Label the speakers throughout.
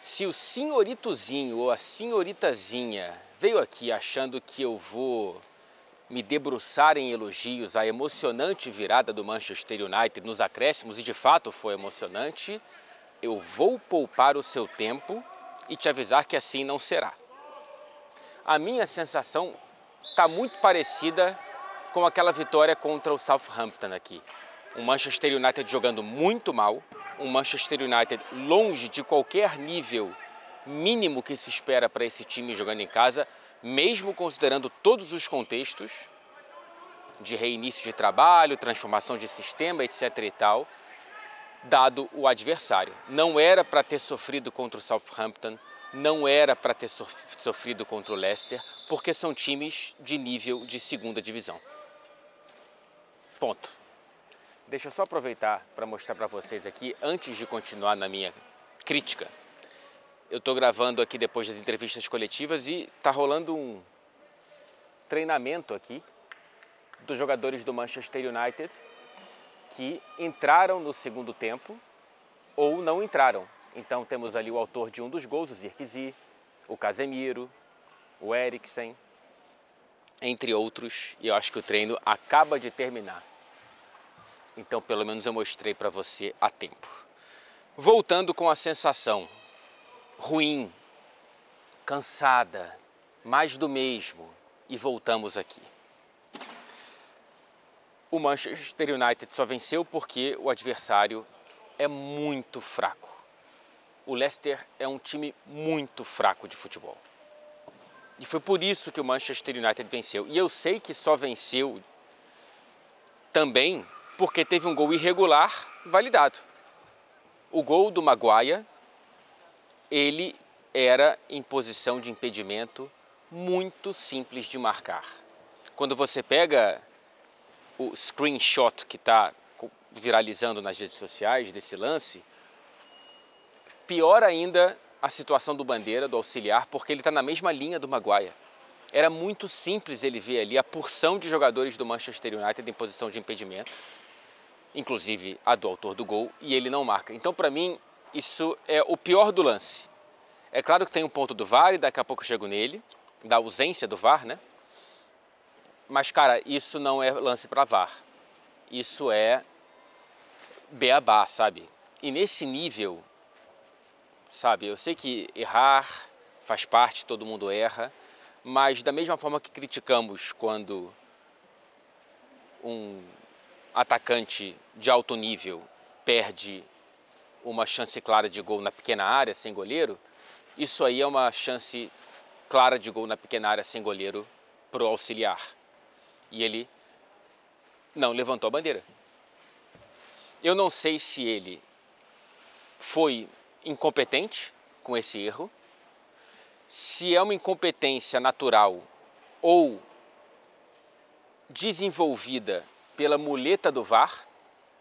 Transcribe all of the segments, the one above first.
Speaker 1: Se o senhoritozinho ou a senhoritazinha veio aqui achando que eu vou me debruçar em elogios à emocionante virada do Manchester United nos acréscimos, e de fato foi emocionante, eu vou poupar o seu tempo e te avisar que assim não será. A minha sensação está muito parecida com aquela vitória contra o Southampton aqui. Um Manchester United jogando muito mal, um Manchester United longe de qualquer nível mínimo que se espera para esse time jogando em casa, mesmo considerando todos os contextos de reinício de trabalho, transformação de sistema, etc. e tal, dado o adversário. Não era para ter sofrido contra o Southampton, não era para ter sofrido contra o Leicester, porque são times de nível de segunda divisão. Ponto. Deixa eu só aproveitar para mostrar para vocês aqui, antes de continuar na minha crítica. Eu estou gravando aqui depois das entrevistas coletivas e está rolando um treinamento aqui dos jogadores do Manchester United que entraram no segundo tempo ou não entraram. Então temos ali o autor de um dos gols, o Zirkzee, o Casemiro, o Eriksen, entre outros, e eu acho que o treino acaba de terminar. Então pelo menos eu mostrei para você a tempo. Voltando com a sensação ruim, cansada, mais do mesmo, e voltamos aqui. O Manchester United só venceu porque o adversário é muito fraco. O Leicester é um time muito fraco de futebol. E foi por isso que o Manchester United venceu. E eu sei que só venceu também porque teve um gol irregular validado. O gol do Maguire, ele era em posição de impedimento muito simples de marcar. Quando você pega o screenshot que está viralizando nas redes sociais desse lance, pior ainda a situação do Bandeira, do auxiliar, porque ele está na mesma linha do Maguire. Era muito simples ele ver ali a porção de jogadores do Manchester United em posição de impedimento, inclusive a do autor do gol, e ele não marca. Então, para mim, isso é o pior do lance. É claro que tem um ponto do VAR e daqui a pouco eu chego nele, da ausência do VAR, né? Mas, cara, isso não é lance para VAR. Isso é beabá, sabe? E nesse nível, sabe, eu sei que errar faz parte, todo mundo erra, mas da mesma forma que criticamos quando um atacante de alto nível perde uma chance clara de gol na pequena área, sem goleiro, isso aí é uma chance clara de gol na pequena área, sem goleiro, para o auxiliar. E ele não levantou a bandeira. Eu não sei se ele foi incompetente com esse erro, se é uma incompetência natural ou desenvolvida pela muleta do VAR.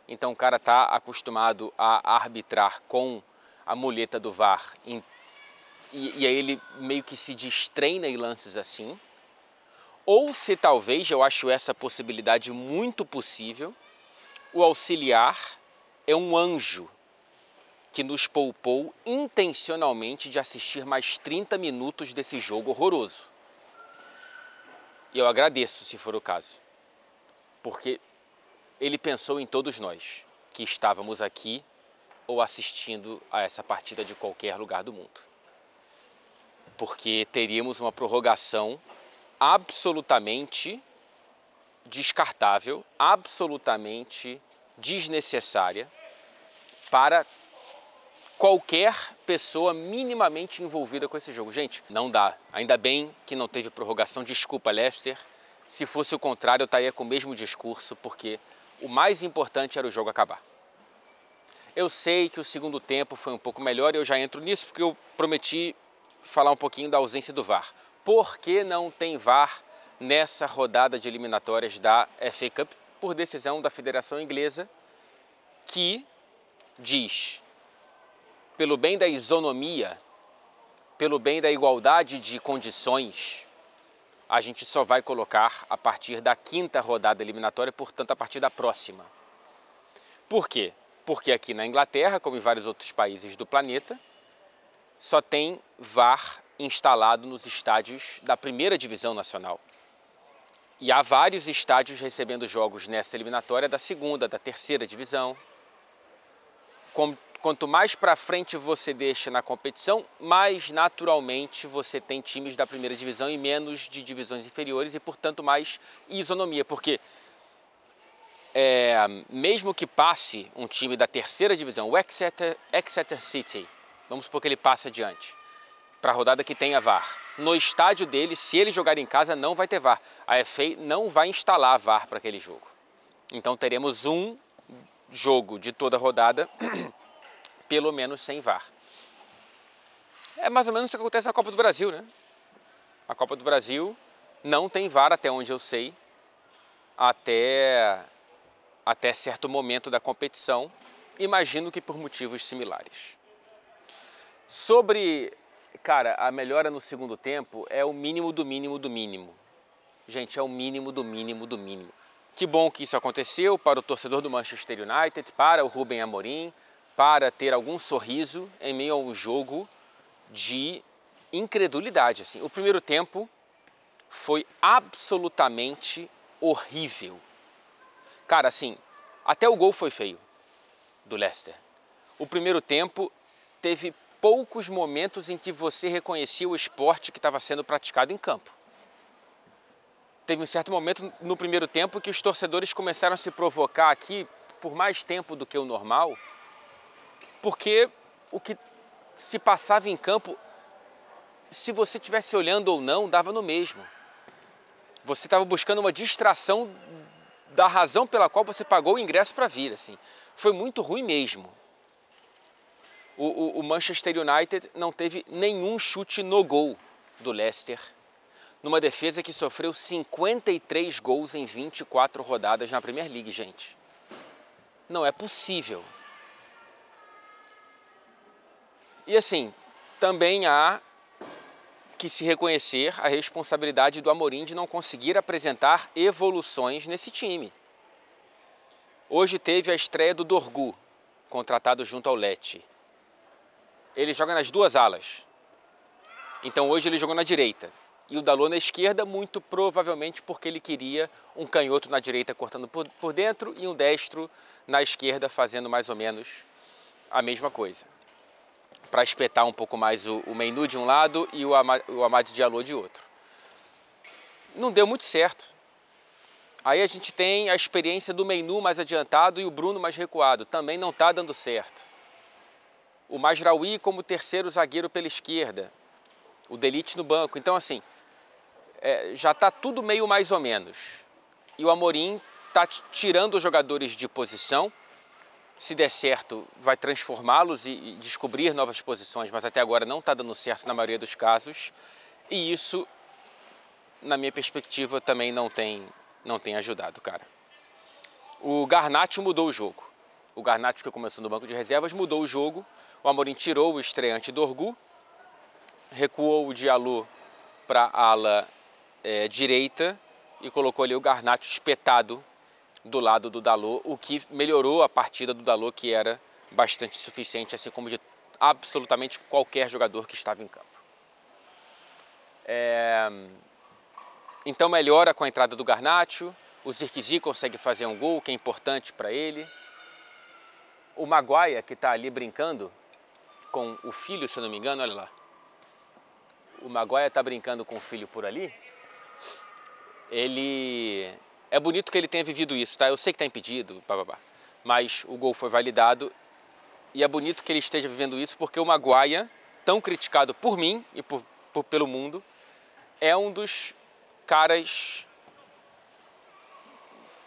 Speaker 1: Então o cara está acostumado a arbitrar com a muleta do VAR e aí ele meio que se destreina em lances assim. Ou se talvez, eu acho essa possibilidade muito possível, o auxiliar é um anjo que nos poupou intencionalmente de assistir mais 30 minutos desse jogo horroroso. E eu agradeço se for o caso, porque ele pensou em todos nós que estávamos aqui ou assistindo a essa partida de qualquer lugar do mundo. Porque teríamos uma prorrogação absolutamente descartável, absolutamente desnecessária para qualquer pessoa minimamente envolvida com esse jogo. Gente, não dá. Ainda bem que não teve prorrogação. Desculpa, Leicester. Se fosse o contrário, eu estaria com o mesmo discurso, porque o mais importante era o jogo acabar. Eu sei que o segundo tempo foi um pouco melhor e eu já entro nisso porque eu prometi falar um pouquinho da ausência do VAR. Por que não tem VAR nessa rodada de eliminatórias da FA Cup? Por decisão da Federação Inglesa, que diz, pelo bem da isonomia, pelo bem da igualdade de condições, a gente só vai colocar a partir da 5ª rodada eliminatória, portanto a partir da próxima. Por quê? Porque aqui na Inglaterra, como em vários outros países do planeta, só tem VAR instalado nos estádios da primeira divisão nacional. E há vários estádios recebendo jogos nessa eliminatória da segunda, da terceira divisão. Quanto mais para frente você deixa na competição, mais naturalmente você tem times da primeira divisão e menos de divisões inferiores e, portanto, mais isonomia. Porque mesmo que passe um time da terceira divisão, o Exeter City, vamos supor que ele passe adiante, para a rodada que tenha VAR. No estádio dele, se ele jogar em casa, não vai ter VAR. A FA não vai instalar VAR para aquele jogo. Então teremos um jogo de toda a rodada, pelo menos sem VAR. É mais ou menos isso que acontece na Copa do Brasil, né? A Copa do Brasil não tem VAR, até onde eu sei, até certo momento da competição. Imagino que por motivos similares. Sobre, cara, a melhora no segundo tempo é o mínimo do mínimo do mínimo. Gente, é o mínimo do mínimo do mínimo. Que bom que isso aconteceu para o torcedor do Manchester United, para o Rubem Amorim, para ter algum sorriso em meio a um jogo de incredulidade. Assim. O primeiro tempo foi absolutamente horrível. Cara, assim, até o gol foi feio do Leicester. O primeiro tempo teve poucos momentos em que você reconhecia o esporte que estava sendo praticado em campo. Teve um certo momento no primeiro tempo que os torcedores começaram a se provocar aqui por mais tempo do que o normal, porque o que se passava em campo, se você estivesse olhando ou não, dava no mesmo. Você estava buscando uma distração da razão pela qual você pagou o ingresso para vir. Assim. Foi muito ruim mesmo. O Manchester United não teve nenhum chute no gol do Leicester, numa defesa que sofreu 53 gols em 24 rodadas na Premier League, gente. Não é possível. E assim, também há que se reconhecer a responsabilidade do Amorim de não conseguir apresentar evoluções nesse time. Hoje teve a estreia do Dorgu, contratado junto ao Lecce. Ele joga nas duas alas. Então hoje ele jogou na direita. E o Dalot na esquerda, muito provavelmente porque ele queria um canhoto na direita cortando por dentro e um destro na esquerda fazendo mais ou menos a mesma coisa. Para espetar um pouco mais o Mainoo de um lado e o Amad Diallo de outro. Não deu muito certo. Aí a gente tem a experiência do Mainoo mais adiantado e o Bruno mais recuado. Também não está dando certo. O Mazraoui como terceiro zagueiro pela esquerda. O De Ligt no banco. Então, assim, já está tudo meio mais ou menos. E o Amorim está tirando os jogadores de posição. Se der certo, vai transformá-los e descobrir novas posições, mas até agora não está dando certo na maioria dos casos. E isso, na minha perspectiva, também não tem ajudado, cara. O Garnacho mudou o jogo. O Garnacho, que começou no banco de reservas, mudou o jogo. O Amorim tirou o estreante Dorgu, recuou o Diallo para a ala direita e colocou ali o Garnacho espetado do lado do Dalot, o que melhorou a partida do Dalot, que era bastante suficiente, assim como de absolutamente qualquer jogador que estava em campo. Então melhora com a entrada do Garnacho, o Zirkzee consegue fazer um gol, que é importante para ele. O Maguire, que está ali brincando com o filho, se eu não me engano, olha lá. O Maguire está brincando com o filho por ali. É bonito que ele tenha vivido isso, tá? Eu sei que está impedido, mas o gol foi validado e é bonito que ele esteja vivendo isso porque o Maguire, tão criticado por mim e pelo mundo, é um dos caras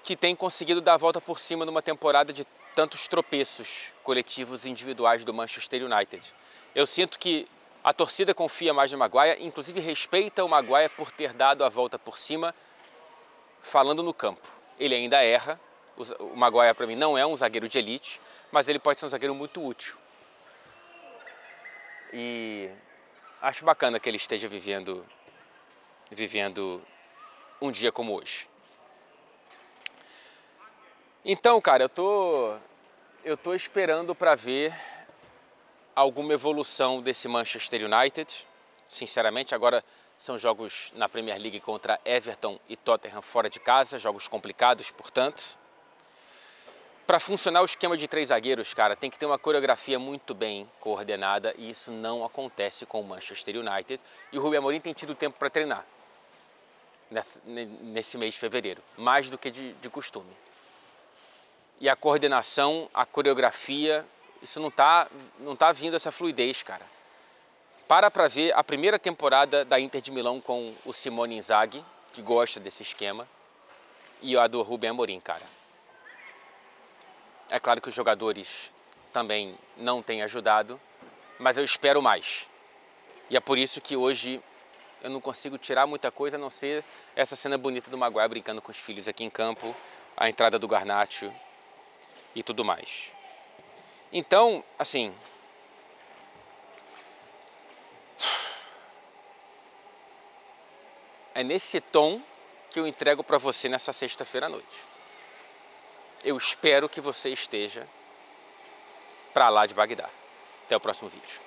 Speaker 1: que tem conseguido dar a volta por cima numa temporada de tantos tropeços coletivos e individuais do Manchester United. Eu sinto que a torcida confia mais no Maguire, inclusive respeita o Maguire por ter dado a volta por cima, falando no campo. Ele ainda erra, o Maguire para mim não é um zagueiro de elite, mas ele pode ser um zagueiro muito útil. E acho bacana que ele esteja vivendo um dia como hoje. Então, cara, eu tô esperando para ver alguma evolução desse Manchester United. Sinceramente, agora são jogos na Premier League contra Everton e Tottenham fora de casa, jogos complicados, portanto. Para funcionar o esquema de 3 zagueiros, cara, tem que ter uma coreografia muito bem coordenada e isso não acontece com o Manchester United. E o Rubem Amorim tem tido tempo para treinar nesse mês de fevereiro, mais do que de costume. E a coordenação, a coreografia, isso não tá vindo essa fluidez, cara. Para ver a primeira temporada da Inter de Milão com o Simone Inzaghi, que gosta desse esquema, e a do Rubem Amorim, cara. É claro que os jogadores também não têm ajudado, mas eu espero mais. E é por isso que hoje eu não consigo tirar muita coisa a não ser essa cena bonita do Maguire brincando com os filhos aqui em campo, a entrada do Garnacho e tudo mais. Então, assim, é nesse tom que eu entrego para você nessa sexta-feira à noite. Eu espero que você esteja para lá de Bagdá. Até o próximo vídeo.